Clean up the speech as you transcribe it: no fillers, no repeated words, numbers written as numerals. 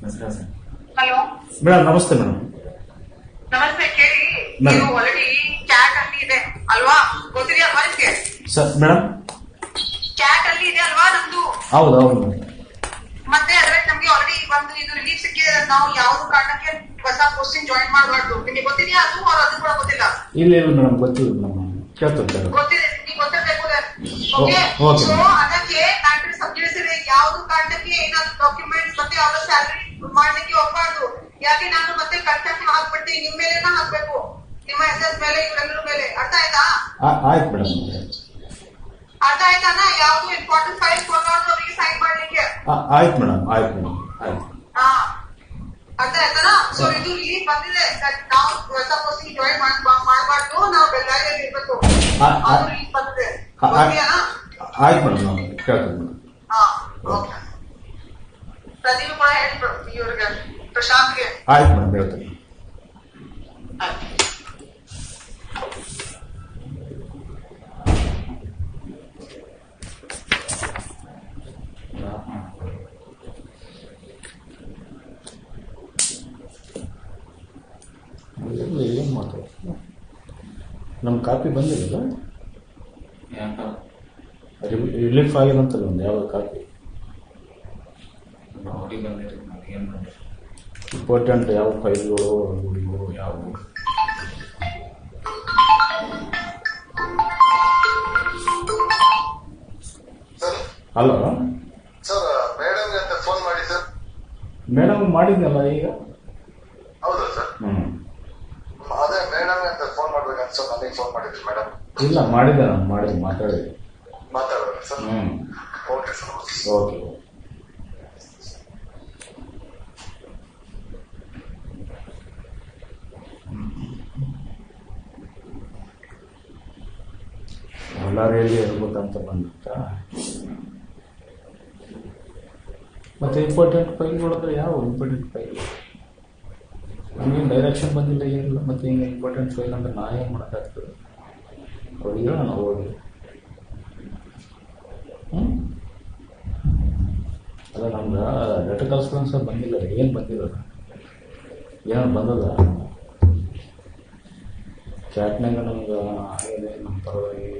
Hello madam ನಮಸ್ತೆ madam. ನಮಸ್ತೆ. ಕೇಳಿ, ನೀವು ಆಲ್ರೆಡಿ ಕ್ಯಾಟ್ ಅಲ್ಲಿ ಇದೆ ಅಲ್ವಾ? ಗೊತ್ತಿದೆಯಾ ಅಲ್ವಾ ನಿಮ್ಗೆ? ಸರ್ ಮೇಡಮ್ ಕ್ಯಾಟ್ ಅಲ್ಲಿ ಇದೆ ಅಲ್ವಾ ನಮ್ದು? ಹೌದು ಹೌದು. ಮತ್ತೆ ಅದ್ರಲ್ಲಿ ನಮ್ಗೆ ಆಲ್ರೆಡಿ ಒಂದು ಇದು ರಿಲೀಫ್ ಸಿಕ್ಕಿದೆ. ನಾವು ಯಾವ್ದು ಕಾರಣಕ್ಕೆ ಹೊಸ ಪೋಸ್ಟಿಂಗ್ ಜಾಯಿನ್ ಮಾಡಬಾರ್ದು. ನಿಮಗೆ ಗೊತ್ತಿದೆಯಾ ಅದು? ಅವ್ರು ಅದು ಕೂಡ ಗೊತ್ತಿಲ್ಲ? ಇಲ್ಲ ಇಲ್ಲ ಮೇಡಮ್, ಗೊತ್ತಿಲ್ಲ ಮೇಡಮ್. ಕೇಳ್ತಾರೆ. ಗೊತ್ತಿದೆ, ನಿಮ್ಗೆ ಗೊತ್ತಿರಬೇಕು. ಓಕೆ, ಸೊ ಅದಕ್ಕೆ ನಾನು ಸಬ್ಜೆಕ್ಟ್ಸ್ ಯಾವ್ದು ಕಾರಣಕ್ಕೆ ಏನಾದ್ರು ಡಾಕ್ಯುಮೆಂಟ್ಸ್ ಮತ್ತೆ ಯಾವ್ದು ಸ್ಯಾಲರಿ ಮಾಡ್ಲಿಕ್ಕೆ ಹೋಗ್ಬಾರ್ದು. ಯಾಕೆ ನಾನು ಮತ್ತೆ ಕರೆಕ್ಟಾಗಿ ಹಾಕ್ಬಿಟ್ಟು ನಿಮ್ ಮೇಲೆನ ಹಾಕ್ಬೇಕು, ನಿಮ್ಮ ಹೆಸರು ಮೇಲೆ, ಇವರೆಲ್ಲರ ಮೇಲೆ. ಅರ್ಥ ಆಯ್ತಾ? ಆಯ್ತು ಮೇಡಮ್. ಅರ್ಥ ಆಯ್ತಾನ? ಯಾವ್ದು ಇಂಪಾರ್ಟೆಂಟ್ ಫೈಲ್ ಕೊಡಬಾರ್ದು ಅವರಿಗೆ ಸೈನ್ ಮಾಡ್ಲಿಕ್ಕೆ. ಆಯ್ತು ಮೇಡಮ್, ಆಯ್ತು ಮೇಡಮ್, ಆಯ್ತು. ಹಾ, ಅರ್ಥ ಆಯ್ತಾನ? ಸೊ ಇದು ಇಲ್ಲಿ ಬಂದಿದೆ, ನಾವು ಹೊಸ ಪೋಸ್ಟಿಂಗ್ ಜಾಯಿನ್ ಮಾಡಬಾರ್ದು, ನಾವು ಬೆಳಗಾವಿಯಲ್ಲಿ ಇರ್ಬೇಕು. ಅದು ಇಲ್ಲಿ ಬಂದಿದೆ. ಆಯ್ತು ಮೇಡಮ್, ನಾವು ಕೇಳ್ತೀನಿ ಮೇಡಮ್. ಹಾ, ಓಕೆ. ಪ್ರದೀಪ್ ಕೂಡ ಹೇಳ್ಬಿಡು ಇವ್ರಿಗೆ, ಪ್ರಶಾಂತ್ಗೆ. ಆಯ್ತು ಮೇಡಮ್, ಹೇಳ್ತೀನಿ. ಏನು ಮಾತಾಡ, ನಮ್ಮ ಕಾಪಿ ಬಂದಿಲ್ಲ, ರಿಲೀಫ್ ಆಗಿದಂತಲ್ಲ ಒಂದು ಯಾವ ಕಾಪಿ ಇಂಪಾರ್ಟೆಂಟ್ ಯಾವ ಫೈಲ್ಗಳು ಹುಡುಗರು ಯಾವ. ಹಲೋ ಸರ್, ಮೇಡಮ್ ಅಂತ ಫೋನ್ ಮಾಡಿ ಸರ್. ಮೇಡಮ್ ಮಾಡಿದ್ನಲ್ಲ ಈಗ. ಹೌದಾ ಸರ್? ಅದೇ ಮೇಡಮ್ ಅಂತ ಫೋನ್ ಮಾಡ್ಬೇಕಂತ ಸರ್, ನನಗೆ ಫೋನ್ ಮಾಡಿದ್ರಿ ಮೇಡಮ್. ಇಲ್ಲ ಮಾಡಿದ್ದೆ, ನಾನು ಮಾತಾಡಿದೆ. ಮಾತಾಡೋಣ ಸರ್? Okay sir. ಓಕೆ. ಬಳ್ಳಾರಿಯಲ್ಲಿ ಇರ್ಬೇಕಂತ ಬಂದಿತ್ತ. ಮತ್ತೆ ಇಂಪಾರ್ಟೆಂಟ್ ಫೈಲ್ಗಳಂದ್ರೆ ಯಾವ ಇಂಪಾರ್ಟೆಂಟ್ ಫೈಲ್? ನಮಗೇನು ಡೈರೆಕ್ಷನ್ ಬಂದಿಲ್ಲ, ಏನಿಲ್ಲ. ಮತ್ತೆ ಹಿಂಗೆ ಇಂಪಾರ್ಟೆಂಟ್ ಫೈಲ್ ಅಂದ್ರೆ ನಾ ಏನು ಮಾಡೋಕ್ಕಾಗ್ತದೆ? ಅವ್ರಿಗೆ ನಾನು ಹೋಗಿ ಅಲ್ಲ, ನಮ್ಗೆ ಲೆಟರ್ ಕಳ್ಸ್ಕೊಂಡು ಸರ್ ಬಂದಿಲ್ಲ. ಏನು ಬಂದಿಲ್ಲ, ಏನೋ ಬಂದದ ಕ್ಯಾಟ್ನಾಗ ನಮ್ಗೆ ಆಗಿದೆ ನಮ್ಮ ಪರವಾಗಿ.